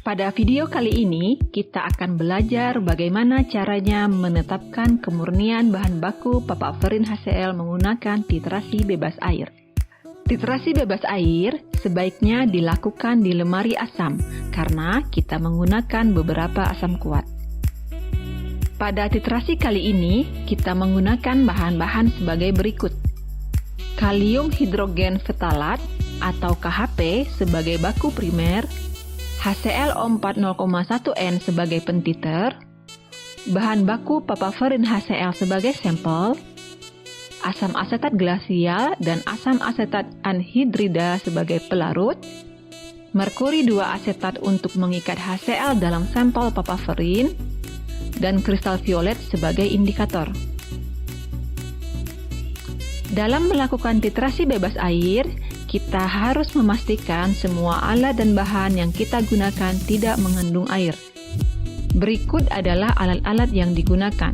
Pada video kali ini, kita akan belajar bagaimana caranya menetapkan kemurnian bahan baku papaverin HCl menggunakan titrasi bebas air. Titrasi bebas air sebaiknya dilakukan di lemari asam, karena kita menggunakan beberapa asam kuat. Pada titrasi kali ini, kita menggunakan bahan-bahan sebagai berikut. Kalium hidrogen fetalat atau KHP sebagai baku primer, HCl O4 0,1N sebagai pentiter, bahan baku papaverin HCl sebagai sampel, asam asetat glasial dan asam asetat anhidrida sebagai pelarut, merkuri 2 asetat untuk mengikat HCl dalam sampel papaverin, dan kristal violet sebagai indikator. Dalam melakukan titrasi bebas air, kita harus memastikan semua alat dan bahan yang kita gunakan tidak mengandung air. Berikut adalah alat-alat yang digunakan.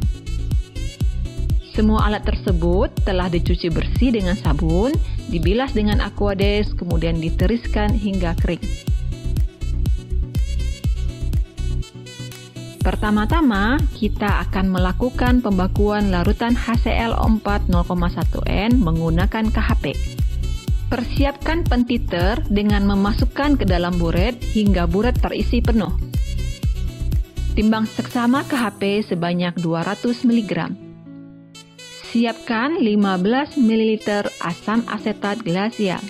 Semua alat tersebut telah dicuci bersih dengan sabun, dibilas dengan Aquades, kemudian ditiriskan hingga kering. Pertama-tama, kita akan melakukan pembakuan larutan HCl O4 0,1N menggunakan KHP. Persiapkan pentiter dengan memasukkan ke dalam buret hingga buret terisi penuh. Timbang seksama KHP sebanyak 200 mg. Siapkan 15 ml asam asetat glasial.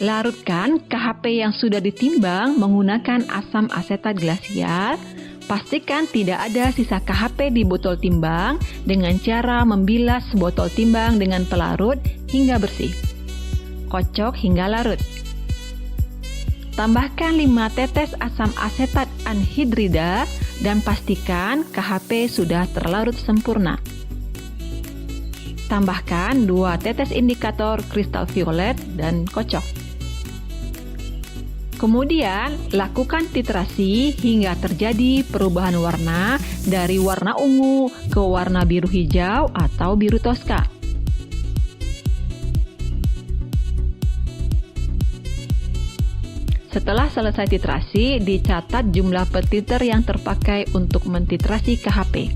Larutkan KHP yang sudah ditimbang menggunakan asam asetat glasial. Pastikan tidak ada sisa KHP di botol timbang dengan cara membilas botol timbang dengan pelarut hingga bersih. Kocok hingga larut. Tambahkan 5 tetes asam asetat anhidrida dan pastikan KHP sudah terlarut sempurna. Tambahkan 2 tetes indikator kristal violet dan kocok. Kemudian, lakukan titrasi hingga terjadi perubahan warna dari warna ungu ke warna biru hijau atau biru toska. Setelah selesai titrasi, dicatat jumlah pentiter yang terpakai untuk mentitrasi KHP.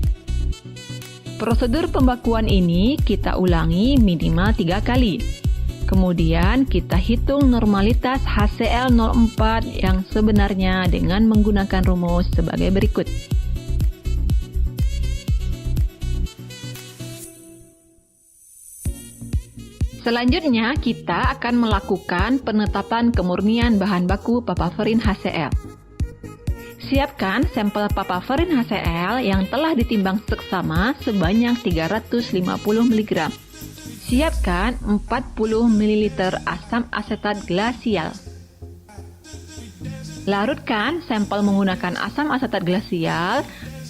Prosedur pembakuan ini kita ulangi minimal 3 kali. Kemudian kita hitung normalitas HCl04 yang sebenarnya dengan menggunakan rumus sebagai berikut. Selanjutnya, kita akan melakukan penetapan kemurnian bahan baku papaverin HCl. Siapkan sampel papaverin HCl yang telah ditimbang seksama sebanyak 350 mg. Siapkan 40 ml asam asetat glasial. Larutkan sampel menggunakan asam asetat glasial.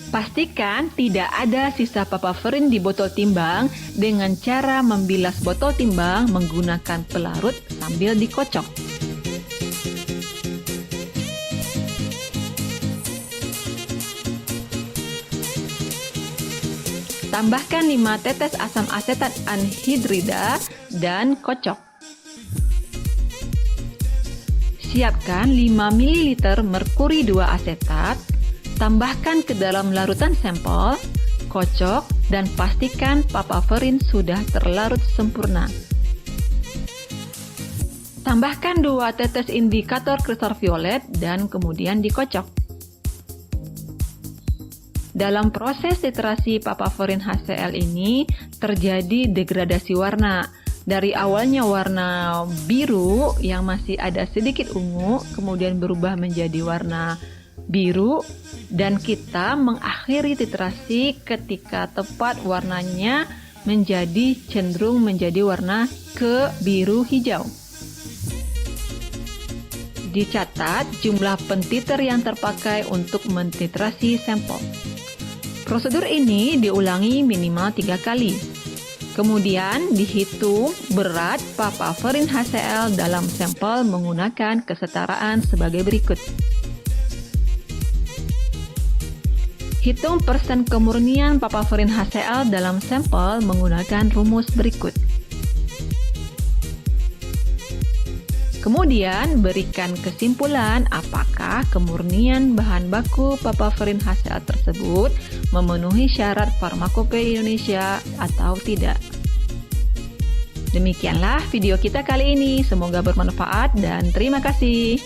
Pastikan tidak ada sisa papaverin di botol timbang dengan cara membilas botol timbang menggunakan pelarut sambil dikocok. Tambahkan 5 tetes asam asetat anhidrida dan kocok. Siapkan 5 ml merkuri 2 asetat. Tambahkan ke dalam larutan sampel, kocok, dan pastikan papaverin sudah terlarut sempurna. Tambahkan 2 tetes indikator kristal violet dan kemudian dikocok. Dalam proses titrasi papaverin HCl ini terjadi degradasi warna. Dari awalnya warna biru yang masih ada sedikit ungu, kemudian berubah menjadi warna biru, dan kita mengakhiri titrasi ketika tepat warnanya cenderung menjadi warna ke biru hijau. Dicatat jumlah pentiter yang terpakai untuk mentitrasi sampel. Prosedur ini diulangi minimal 3 kali. Kemudian dihitung berat papaverin HCl dalam sampel menggunakan kesetaraan sebagai berikut. Hitung persen kemurnian papaverin HCl dalam sampel menggunakan rumus berikut. Kemudian berikan kesimpulan apakah kemurnian bahan baku papaverin HCl tersebut memenuhi syarat farmakopeia Indonesia atau tidak. Demikianlah video kita kali ini, semoga bermanfaat dan terima kasih.